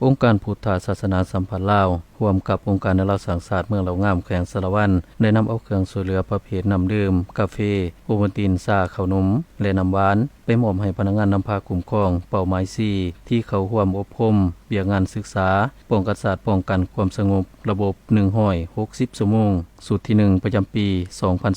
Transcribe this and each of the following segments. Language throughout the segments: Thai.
องค์การพุทธศาสนาสัมพันธ์ลาวร่วมกับองค์การนราสังศาสตร์เมืองเหล่างามแขวงสะระวันได้นำเอาเครื่องช่วยเหลือประเภทน้ำดื่มกาแฟโอวัลตินชาขนมและน้ำหวานไปมอบให้พนักงานนำพาคุ้มครองเป้าหมาย4ที่เขาร่วมอบรมเบียงานศึกษาป้องกันศาสตร์ป้องกันความสงบระบบ160ชั่วโมงสุดที่1ประจำปี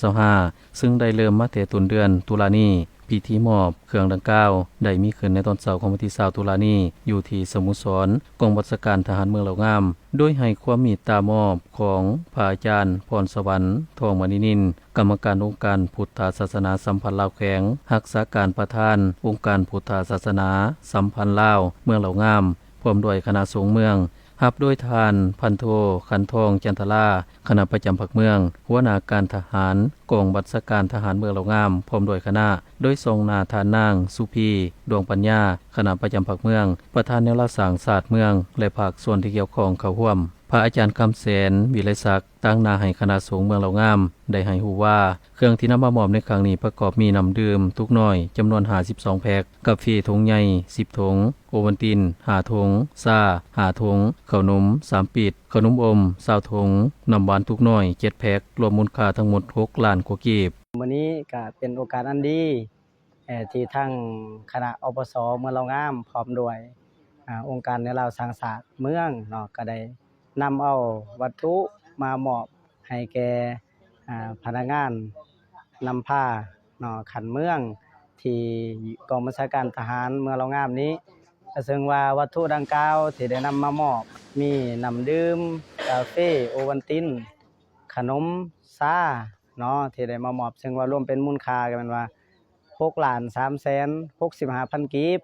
2025ซึ่งได้เริ่มมาแต่ต้นเดือนตุลานี้พิธีมอบเครื่องดังกล่าวได้มีขึ้นในตอนเช้าของวันที่20ตุลานี้อยู่ที่สโมสรกองบัญชาการทหารเมืองเหล่างามโดยให้ความเมตตามอบของพระอาจารย์พรสวรรค์ทองมณีนินกรรมการองค์การพุทธศาสนาสัมพันธ์ลาวแขวงรักษาการประธานองค์การพุทธศาสนาสัมพันธ์ลาวเมืองเหล่างามพร้อมด้วยคณะสงฆ์เมืองรับโดยทานพันโทขันทองจันทราคณะประจำภาคเมืองหัวหน้าการทหารกองบัญชาการทหารเมืองเหล่างามพร้อมด้วยคณะโดยทรงนาทานนางสุพีดวงปัญญาคณะประจำภาคเมืองประธานแนวราษางศาสตร์เมืองและภาคส่วนที่เกี่ยวข้องเข้าร่วมพระอาจารย์คำแสนวิไลศักดิ์ตั้งนาให้คณะสงฆ์เมืองเหล่างามได้ให้ฮู้ว่าเครื่องที่นำมามอบในครั้งนี้ประกอบมีน้ำดื่มทุกน้อยจำนวน52แพ็คกาแฟถุงใหญ่10ถุงโอวัลติน5ถุงชา5ถุงขนม3ปิดขนมอม20ถุงน้ำหวานทุกน้อย7แพ็ครวมมูลค่าทั้งหมด6ล้านกว่ากีบวันนี้ก็เป็นโอกาสอันดีที่ทั้งคณะอปสเมืองเหล่างามพร้อมด้วยองค์การในลาวสังศาสตร์เมืองเนาะก็ได้นำเอาวัตถุมามอบให้แก่พนักงานนำพาเนาะขันเมืองที่กองบัญชาการทหารเมืองเหล่างามนี้ซึ่งว่าวัตถุดังกล่าวที่ได้นำมามอบมีน้ำดื่มกาแฟโอวัลตินขนมชาเนาะที่ได้มามอบซึ่งว่ารวมเป็นมูลค่ากันว่า6,365,000 กีบ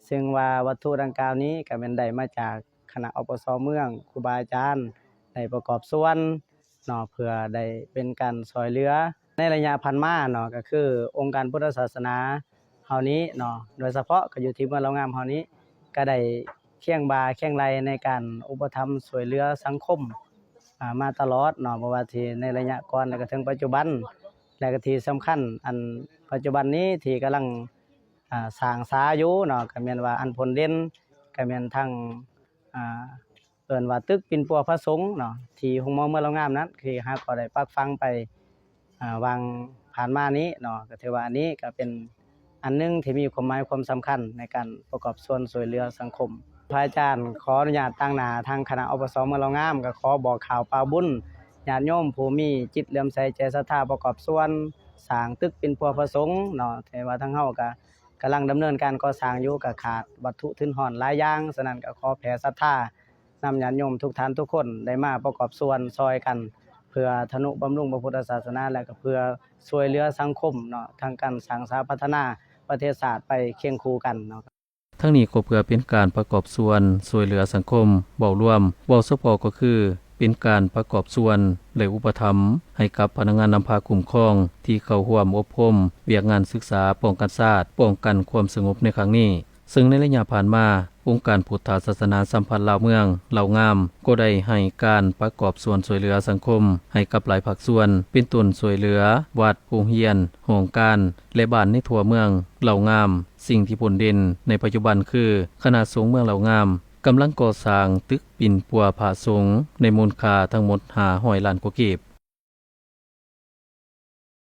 ซึ่งว่าวัตถุดังกล่าวนี้ก็เป็นได้มาจากคณะอปสเมืองครูบาอาจารย์ได้ประกอบส่วนเนาะเพื่อได้เป็นการช่วยเหลือในระยะผ่านมาเนาะก็คือองค์การพุทธศาสนาเฮานี้เนาะโดยเฉพาะก็อยู่ที่เมืองเหล่างามเฮานี้ก็ได้เคียงบ่าเคียงไหลในการอุปถัมภ์ช่วยเหลือสังคมมาตลอดเนาะบ่ว่าที่ในระยะก่อนแล้วก็ถึงปัจจุบันและก็ที่สำคัญอันปัจจุบันนี้ที่กำลังสร้างสาอยู่เนาะก็แม่นว่าอันผลเด่นก็แม่นทั้งเอิ้นว่าตึกปิ่นปัวพระสงฆ์เนาะที่โรงหมอเมืองเหล่างามนั้นคือหากก็ได้ปักฟังไปวางผ่านมานี้เนาะก็ถือว่าอันนี้ก็เป็นอันนึงที่มีความหมายความสำคัญในการประกอบส่วนช่วยเหลือสังคมพระอาจารย์ขออนุญาตตั้งหน้าทางคณะอปสเมืองเหล่างามก็ขอบอกข่าวปาบุญญาติโยมผู้มีจิตเลื่อมใสใจศรัทธาประกอบส่วนสร้างตึกปิ่นปัวพระสงฆ์เนาะแต่ว่าทางเฮาก็กำลังดำเนินการก่อสร้างอยู่ก็ขาดวัตถุทุนหอนหลายอย่างฉะนั้นก็ขอแผ่ศรัทธานำญาติโยมทุกท่านทุกคนได้มาประกอบส่วนซอยกันเพื่อทนุบำรุงพระพุทธศาสนาและก็เพื่อช่วยเหลือสังคมเนาะทางการสร้างสรรค์พัฒนาประเทศชาติไปเคียงคู่กันเนาะทั้งนี้ก็เพื่อเป็นการประกอบส่วนช่วยเหลือสังคมเว้ารวมเว้าเฉพาะก็คือเป็นการประกอบส่วนและอุปถัมภ์ให้กับพนักงานนำพาคุ้มครองที่เข้าร่วมอบรมเวียกงานศึกษาป้องกันชาติป้องกันความสงบในครั้งนี้ซึ่งในระยะผ่านมาองค์การพุทธศาสนาสัมพันธ์ลาวเมืองเหล่างามก็ได้ให้การประกอบส่วนช่วยเหลือสังคมให้กับหลายภาคส่วนเป็นต้นช่วยเหลือวัดโรงเรียนโรงการและบ้านในทั่วเมืองเหล่างามสิ่งที่ผลเด่นในปัจจุบันคือคณะสงฆ์เมืองเหล่างามกำลังก่อสร้างตึกปิ่นปัวผาสงฆ์ในมูลค่าทั้งหมด500ล้านกว่ากีบ